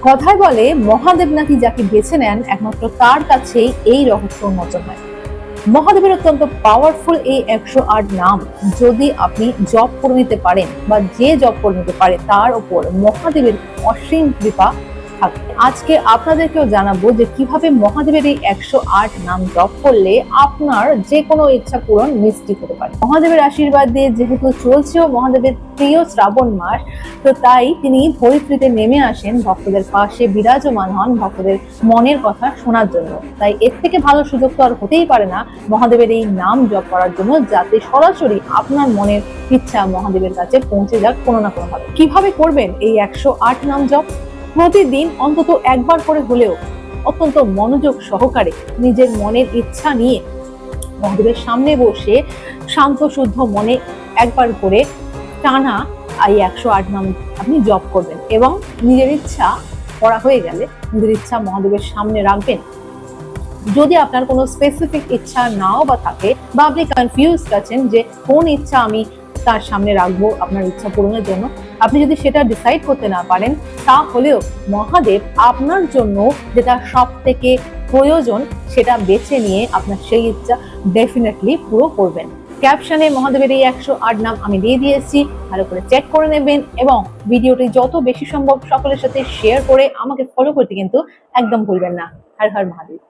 কথায় বলে মহাদেব নাকি যাকে বেছে নেন একমাত্র তার কাছেই এই রহস্য উন্মোচন হয়। মহাদেবের অত্যন্ত পাওয়ারফুল এই 108 নাম যদি আপনি জপ করে নিতে পারেন বা যে জপ করে নিতে পারে তার উপর মহাদেবের অসীম কৃপা থাকে। আজকে আপনাদেরকেও জানাবো যে কিভাবে মহাদেবের এই 108 নাম জপ করলে আপনার যে কোনো ইচ্ছা পূরণ নিশ্চিত হতে পারে। মহাদেবের আশীর্বাদ দিয়ে যেহেতু চলছেও মহাদেবের প্রিয় শ্রাবণ মাস, তো তাই তিনি ধরিত্রীতে নেমে আসেন, ভক্তদের পাশে বিরাজমান হন ভক্তদের মনের কথা শোনার জন্য। তাই এর থেকে ভালো সুযোগ তো আর হতেই পারে না মহাদেবের এই নাম জপ করার জন্য, যাতে সরাসরি আপনার মনের ইচ্ছা মহাদেবের কাছে পৌঁছে যাক কোনো না কোনো ভাবে। কিভাবে করবেন এই 108 নাম জপ? প্রতিদিন অন্তত একবার করে হলেও অত্যন্ত মনোযোগ সহকারে নিজের মনের ইচ্ছা নিয়ে মহাদেবের সামনে বসে শান্ত শুদ্ধ মনে একবার করে টানা এই 108 নাম আপনি জপ করবেন এবং নিজের ইচ্ছা করা হয়ে গেলে নিজের ইচ্ছা মহাদেবের সামনে রাখবেন। যদি আপনার কোনো স্পেসিফিক ইচ্ছা নাও বা থাকে বা আপনি কনফিউজড আছেন যে কোন ইচ্ছা আমি তার সামনে রাখবো আপনার ইচ্ছা পূরণের জন্য, আপনি যদি সেটা ডিসাইড করতে না পারেন, তাহলেও মহাদেব আপনার জন্য যেটা সব থেকে প্রয়োজন সেটা বেছে নিয়ে আপনার সেই ইচ্ছা ডেফিনেটলি পুরো করবেন। ক্যাপশনে মহাদেবের এই 108 নাম আমি দিয়ে দিয়েছি, ভালো করে চেক করে নেবেন এবং ভিডিওটি যত বেশি সম্ভব সকলের সাথে শেয়ার করে আমাকে ফলো করতে কিন্তু একদম ভুলবেন না। হর হর মহাদেব।